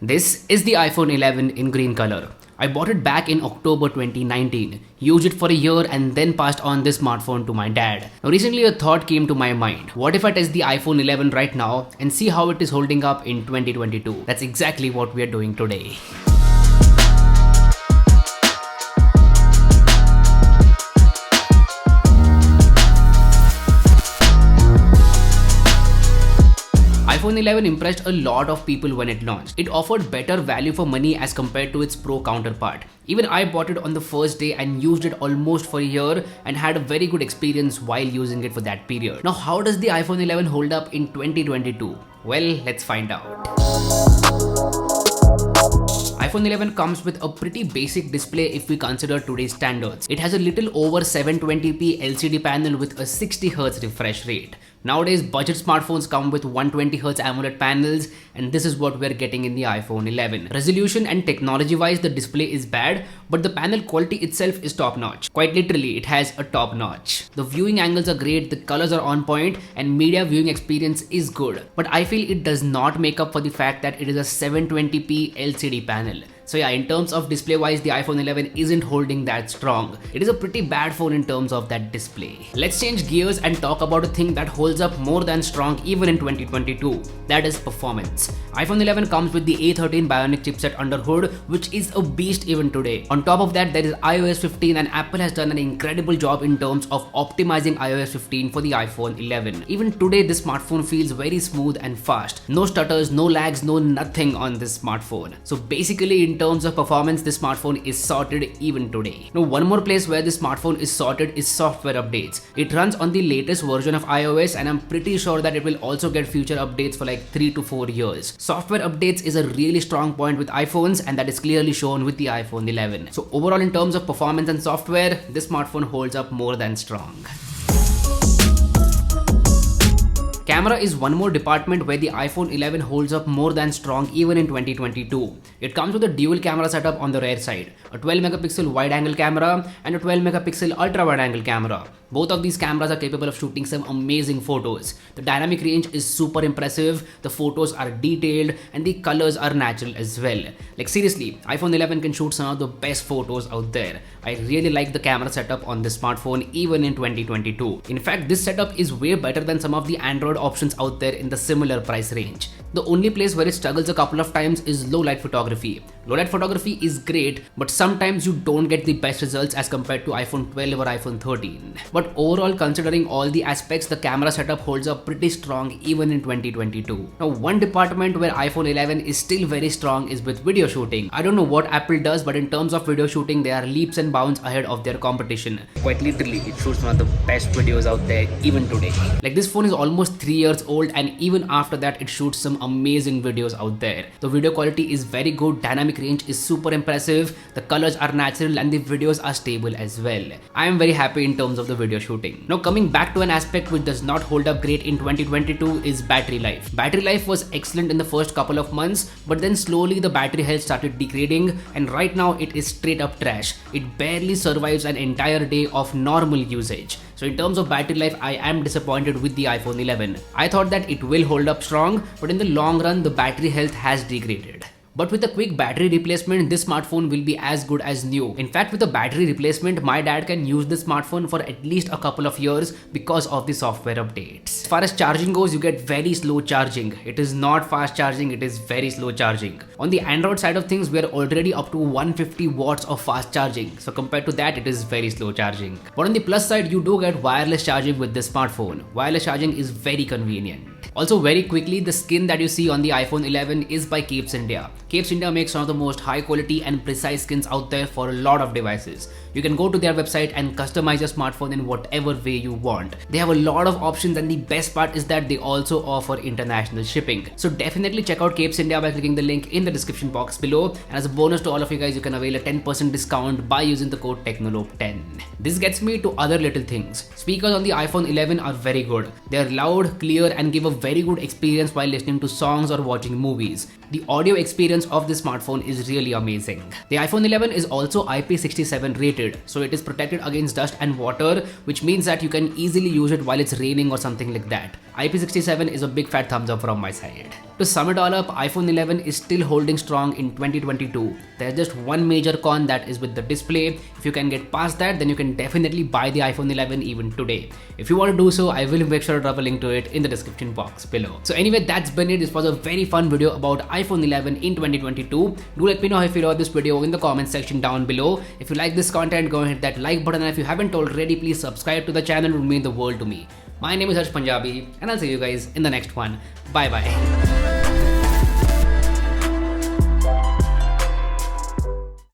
This is the iPhone 11 in green color. I bought it back in October 2019, used it for a year and then passed on this smartphone to my dad. Now recently a thought came to my mind. What if I test the iPhone 11 right now and see how it is holding up in 2022? That's exactly what we are doing today. iPhone 11 impressed a lot of people when it launched. It offered better value for money as compared to its Pro counterpart. Even I bought it on the first day and used it almost for a year and had a very good experience while using it for that period. Now how does the iPhone 11 hold up in 2022? Well, let's find out. iPhone 11 comes with a pretty basic display if we consider today's standards. It has a little over 720p LCD panel with a 60Hz refresh rate. Nowadays, budget smartphones come with 120Hz AMOLED panels, and this is what we're getting in the iPhone 11. Resolution and technology-wise, the display is bad, but the panel quality itself is top-notch. Quite literally, it has a top notch. The viewing angles are great, the colors are on point, and media viewing experience is good. But I feel it does not make up for the fact that it is a 720p LCD panel. So yeah, in terms of display wise, the iPhone 11 isn't holding that strong. It is a pretty bad phone in terms of that display. Let's change gears and talk about a thing that holds up more than strong even in 2022. That is performance. iPhone 11 comes with the A13 Bionic chipset under hood, which is a beast even today. On top of that, there is iOS 15 and Apple has done an incredible job in terms of optimizing iOS 15 for the iPhone 11. Even today, this smartphone feels very smooth and fast. No stutters, no lags, no nothing on this smartphone. So basically, in terms of performance, this smartphone is sorted even today. Now, one more place where this smartphone is sorted is software updates. It runs on the latest version of iOS, and I'm pretty sure that it will also get future updates for like 3 to 4 years. Software updates is a really strong point with iPhones, and that is clearly shown with the iPhone 11. So overall, in terms of performance and software, this smartphone holds up more than strong. Camera is one more department where the iPhone 11 holds up more than strong even in 2022. It comes with a dual camera setup on the rear side, a 12 megapixel wide angle camera and a 12 megapixel ultra wide angle camera. Both of these cameras are capable of shooting some amazing photos. The dynamic range is super impressive, the photos are detailed, and the colors are natural as well. Like seriously, iPhone 11 can shoot some of the best photos out there. I really like the camera setup on this smartphone even in 2022. In fact, this setup is way better than some of the Android options out there in the similar price range. The only place where it struggles a couple of times is low light photography. Low light photography is great, but sometimes you don't get the best results as compared to iPhone 12 or iPhone 13. But overall, considering all the aspects, the camera setup holds up pretty strong even in 2022. Now, one department where iPhone 11 is still very strong is with video shooting. I don't know what Apple does, but in terms of video shooting, they are leaps and bounds ahead of their competition. Quite literally, it shoots one of the best videos out there even today. Like this phone is almost 3 years old, and even after that, it shoots some amazing videos out there. The video quality is very good, dynamic range is super impressive, the colors are natural, and the videos are stable as well. I am very happy in terms of the video shooting. Now coming back to an aspect which does not hold up great in 2022 is battery life. Battery life was excellent in the first couple of months, but then slowly the battery health started degrading, and right now it is straight up trash. It barely survives an entire day of normal usage. So in terms of battery life, I am disappointed with the iPhone 11. I thought that it will hold up strong, but in the long run, the battery health has degraded. But with a quick battery replacement, this smartphone will be as good as new. In fact, with a battery replacement, my dad can use this smartphone for at least a couple of years because of the software updates. As far as charging goes, you get very slow charging. It is not fast charging, it is very slow charging. On the Android side of things, we are already up to 150 watts of fast charging. So compared to that, it is very slow charging. But on the plus side, you do get wireless charging with this smartphone. Wireless charging is very convenient. Also, very quickly, the skin that you see on the iPhone 11 is by Capes India. Capes India makes one of the most high quality and precise skins out there for a lot of devices. You can go to their website and customize your smartphone in whatever way you want. They have a lot of options, and the best part is that they also offer international shipping. So definitely check out Capes India by clicking the link in the description box below. And as a bonus to all of you guys, you can avail a 10% discount by using the code Technolobe10. This gets me to other little things. Speakers on the iPhone 11 are very good. They are loud, clear, and give a very good experience while listening to songs or watching movies. The audio experience of this smartphone is really amazing. The iPhone 11 is also IP67 rated, so it is protected against dust and water, which means that you can easily use it while it's raining or something like that. IP67 is a big fat thumbs up from my side. To sum it all up, iPhone 11 is still holding strong in 2022. There's just one major con, that is with the display. If you can get past that, then you can definitely buy the iPhone 11 even today. If you want to do so, I will make sure to drop a link to it in the description box below. So anyway, that's been it. This was a very fun video about iPhone 11 in 2022. Do let me know how you feel about this video in the comment section down below. If you like this content, go and hit that like button, and if you haven't already, please subscribe to the channel. It would mean the world to me. My name is Harsh Punjabi, and I'll see you guys in the next one. Bye bye.